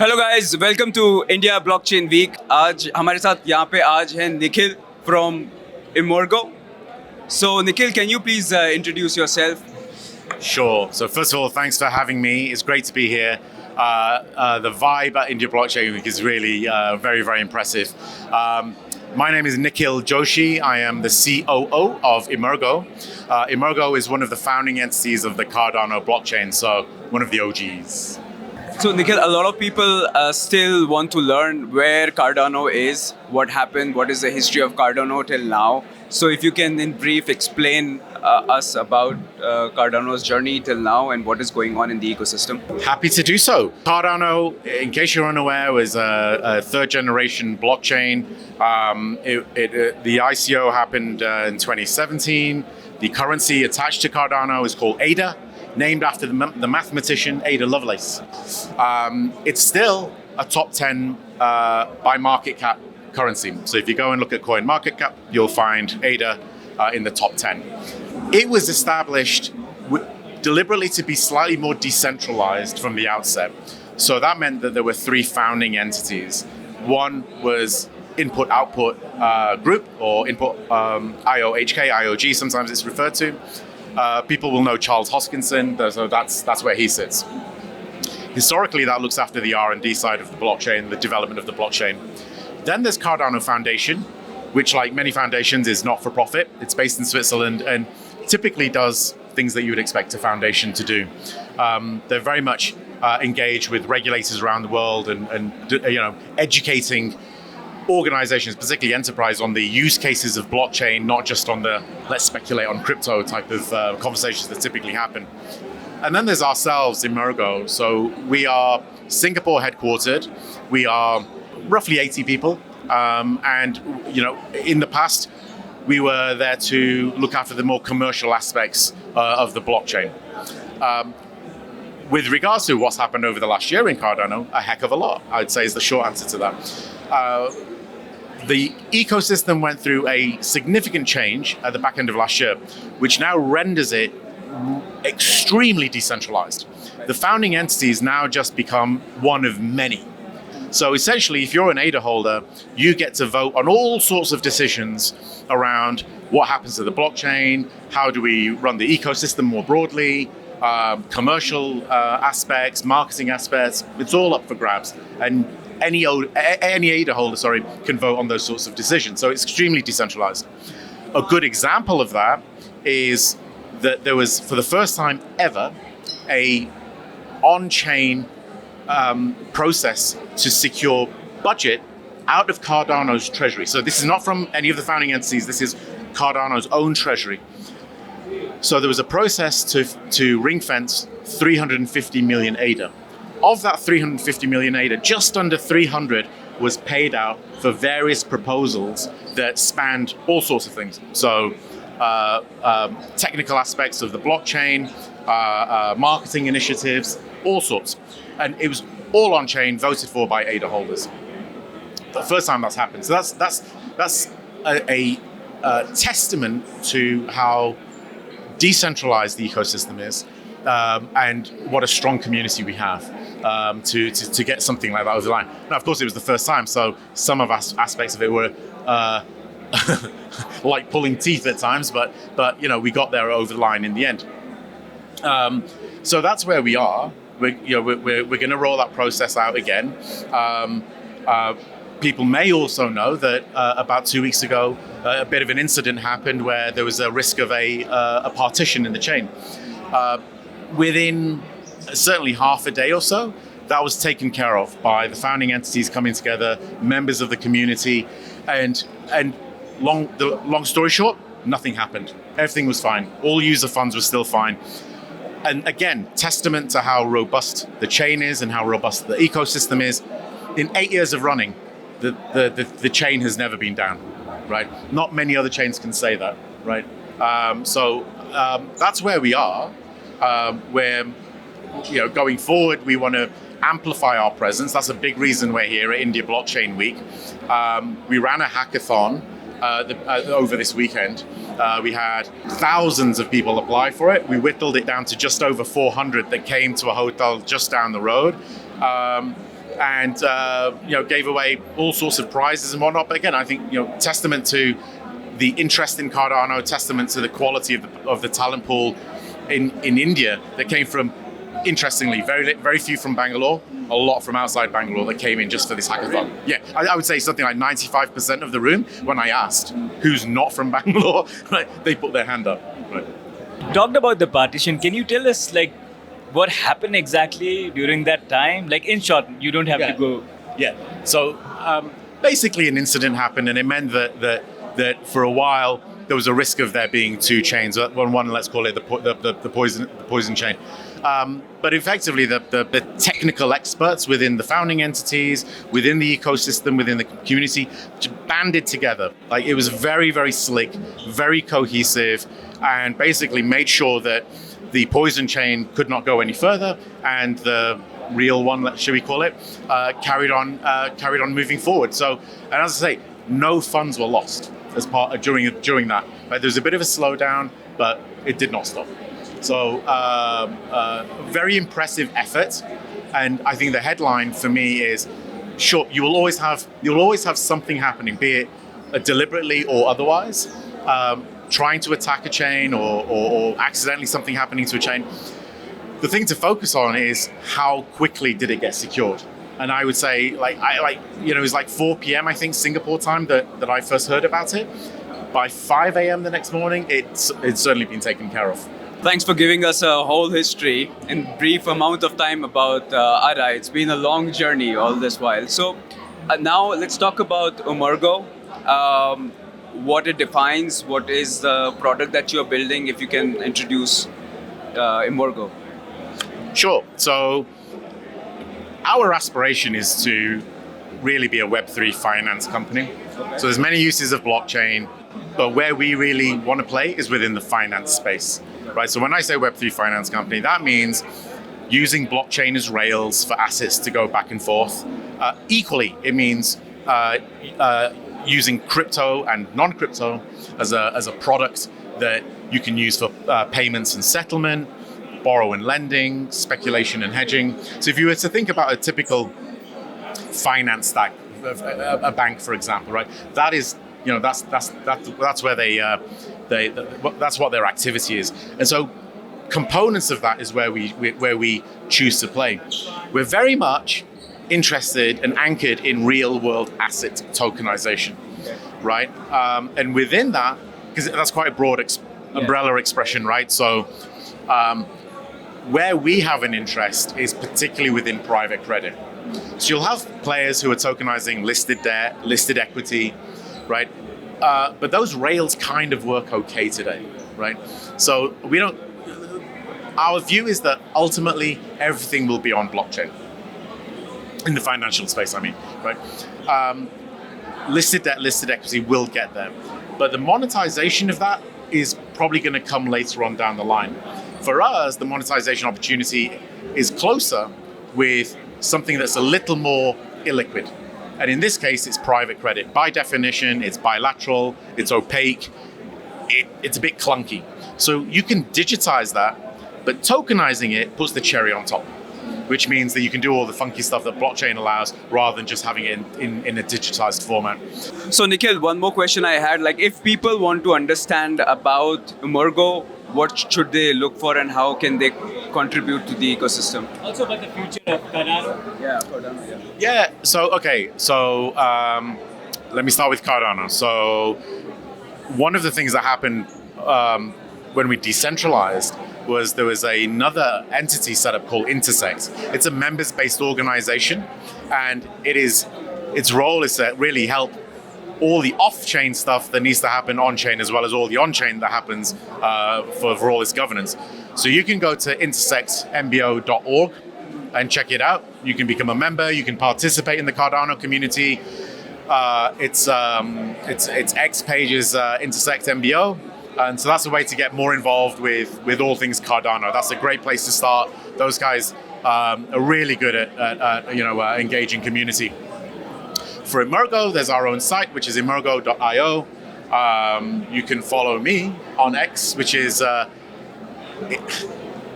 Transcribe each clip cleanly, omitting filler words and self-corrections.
Hello guys, welcome to India blockchain week. आज हमारे साथ यहाँ पे आज हैं Nikhil from Emurgo. So Nikhil, can you please introduce yourself? Sure. So first of all, thanks for having me. It's great to be here. The vibe at India Blockchain Week is really very, very impressive. My name is Nikhil Joshi. I am the COO of Emergo. Emergo is one of the founding entities of the Cardano blockchain, so one of the OGs. So Nikhil, a lot of people still want to learn where Cardano is, what happened, what is the history of Cardano till now. So if you can in brief explain us about Cardano's journey till now and what is going on in the ecosystem. Happy to do so. Cardano, in case you're unaware, was a third generation blockchain. The ICO happened in 2017. The currency attached to Cardano is called ADA, named after the mathematician Ada Lovelace. It's still a top 10 by market cap currency. So if you go and look at coin market cap, you'll find ADA in the top 10. It was established deliberately to be slightly more decentralized from the outset. So that meant that there were three founding entities. One was input-output group, or input IOHK, IOG, sometimes it's referred to. People will know Charles Hoskinson, so that's where he sits. Historically, that looks after the R&D side of the blockchain, the development of the blockchain. Then there's Cardano Foundation, which, like many foundations, is not for profit. It's based in Switzerland and typically does things that you would expect a foundation to do. They're very much engaged with regulators around the world and educating organizations, particularly enterprise, on the use cases of blockchain, not just on the let's speculate on crypto type of conversations that typically happen. And then there's ourselves, Emergo. So we are Singapore headquartered. We are roughly 80 people. And in the past, we were there to look after the more commercial aspects of the blockchain. With regards to what's happened over the last year in Cardano, a heck of a lot, I'd say, is the short answer to that. The ecosystem went through a significant change at the back end of last year, which now renders it extremely decentralized. The founding entities now just become one of many. So essentially, if you're an ADA holder, you get to vote on all sorts of decisions around what happens to the blockchain, how do we run the ecosystem more broadly, commercial aspects, marketing aspects. It's all up for grabs. And any ADA holder, can vote on those sorts of decisions. So it's extremely decentralized. A good example of that is that there was, for the first time ever, a on-chain process to secure budget out of Cardano's treasury. So this is not from any of the founding entities. This is Cardano's own treasury. So there was a process to ring fence 350 million ADA. Of that 350 million ADA, just under 300 was paid out for various proposals that spanned all sorts of things. So technical aspects of the blockchain, marketing initiatives, all sorts. And it was all on chain, voted for by ADA holders. The first time that's happened. So that's a testament to how decentralized the ecosystem is, and what a strong community we have to get something like that over the line. Now, of course, it was the first time, so some of aspects of it were like pulling teeth at times, but we got there over the line in the end. So that's where we are. We're going to roll that process out again. People may also know that about 2 weeks ago, a bit of an incident happened where there was a risk of a partition in the chain. Within certainly half a day or so, that was taken care of by the founding entities coming together, members of the community, and long story short, nothing happened. Everything was fine. All user funds were still fine. And again, testament to how robust the chain is and how robust the ecosystem is. In 8 years of running, the chain has never been down, right? Not many other chains can say that, right? So that's where we are. Where going forward, we want to amplify our presence. That's a big reason we're here at India Blockchain Week. We ran a hackathon over this weekend. We had thousands of people apply for it. We whittled it down to just over 400 that came to a hotel just down the road. and gave away all sorts of prizes and whatnot. But again, I think testament to the interest in Cardano, testament to the quality of the talent pool in India that came from, interestingly, very few from Bangalore, a lot from outside Bangalore that came in just for this hackathon. Yeah, I would say something like 95% of the room, when I asked who's not from Bangalore, right, they put their hand up. Right. Talked about the partition. Can you tell us what happened exactly during that time? In short, you don't have to go. Yeah. So basically, an incident happened, and it meant that for a while there was a risk of there being two chains. One, let's call it the poison chain. But effectively, the technical experts within the founding entities, within the ecosystem, within the community, banded together. It was very, very slick, very cohesive, and basically made sure that the poison chain could not go any further, and the real one, should we call it, carried on moving forward. So, and as I say, no funds were lost as part during that. Right? There was a bit of a slowdown, but it did not stop. So, very impressive effort, and I think the headline for me is: sure, you'll always have something happening, be it deliberately or otherwise, trying to attack a chain or accidentally something happening to a chain. The thing to focus on is how quickly did it get secured. And I would say, it was 4 p.m. I think Singapore time that I first heard about it. By 5 a.m. the next morning, it's certainly been taken care of. Thanks for giving us a whole history in brief amount of time about ARA. It's been a long journey all this while. So now let's talk about Emurgo. What it defines, what is the product that you're building, if you can introduce Emurgo. Sure. So our aspiration is to really be a Web3 finance company. Okay. So there's many uses of blockchain, but where we really want to play is within the finance space, right? So when I say Web3 finance company, that means using blockchain as rails for assets to go back and forth. Equally, it means using crypto and non-crypto as a product that you can use for payments and settlement, borrow and lending, speculation and hedging. So if you were to think about a typical finance stack, a bank, for example, right? That is, that's where that's what their activity is. And so components of that is where we choose to play. We're very much interested and anchored in real world asset tokenization, right? And within that, because that's quite a broad umbrella expression, right? So where we have an interest is particularly within private credit. So you'll have players who are tokenizing listed debt, listed equity, right? But those rails kind of work okay today, right? So our view is that ultimately everything will be on blockchain. In the financial space, I mean, right? Listed debt, listed equity will get there. But the monetization of that is probably going to come later on down the line. For us, the monetization opportunity is closer with something that's a little more illiquid. And in this case, it's private credit. By definition, it's bilateral, it's opaque, it's a bit clunky. So you can digitize that, but tokenizing it puts the cherry on top, which means that you can do all the funky stuff that blockchain allows rather than just having it in a digitized format. So Nikhil, one more question I had, if people want to understand about Emurgo, what should they look for and how can they contribute to the ecosystem? Also about the future of Cardano. Yeah, Cardano, yeah. Yeah, so let me start with Cardano. So one of the things that happened when we decentralized was there was another entity set up called Intersect. It's a members-based organization, and its role is to really help all the off-chain stuff that needs to happen on-chain, as well as all the on-chain that happens for all its governance. So you can go to intersectmbo.org and check it out. You can become a member. You can participate in the Cardano community. Its X page is intersectmbo. And so that's a way to get more involved with all things Cardano. That's a great place to start. Those guys are really good at engaging community. For Emurgo, there's our own site, which is emergo.io. You can follow me on X, which is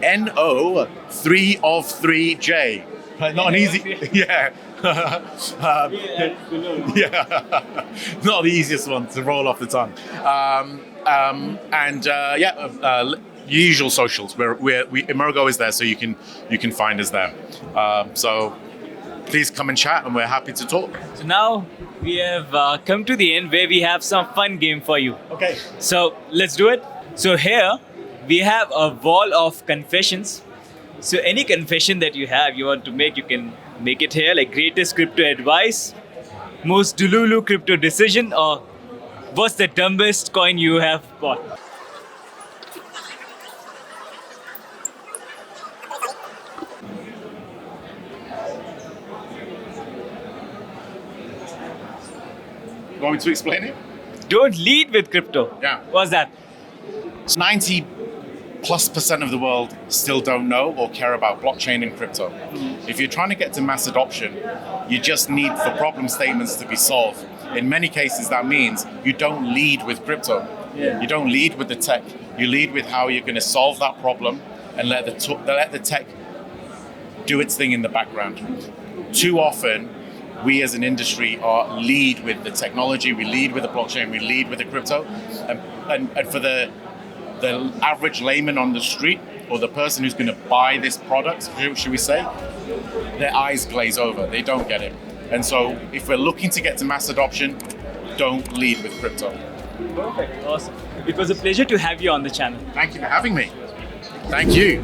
NO3of3J. Not an easy, yeah. Yeah, not the easiest one to roll off the tongue. Usual socials. Emergo is there, so you can find us there. So please come and chat, and we're happy to talk. So now we have come to the end where we have some fun game for you. Okay. So let's do it. So here we have a wall of confessions. So any confession that you have, you want to make, you can make it here, like greatest crypto advice, most Dululu crypto decision, or what's the dumbest coin you have bought? You want me to explain it? Don't lead with crypto. Yeah. What's that? 90+% of the world still don't know or care about blockchain and crypto. If you're trying to get to mass adoption, you just need the problem statements to be solved. In many cases, that means you don't lead with crypto. Yeah. You don't lead with the tech. You lead with how you're going to solve that problem and let the tech do its thing in the background. Too often, we as an industry lead with the technology, we lead with the blockchain, we lead with the crypto, and for the average layman on the street or the person who's going to buy this product, should we say, their eyes glaze over. They don't get it. And so if we're looking to get to mass adoption, don't lead with crypto. Perfect. Awesome. It was a pleasure to have you on the channel. Thank you for having me. Thank you.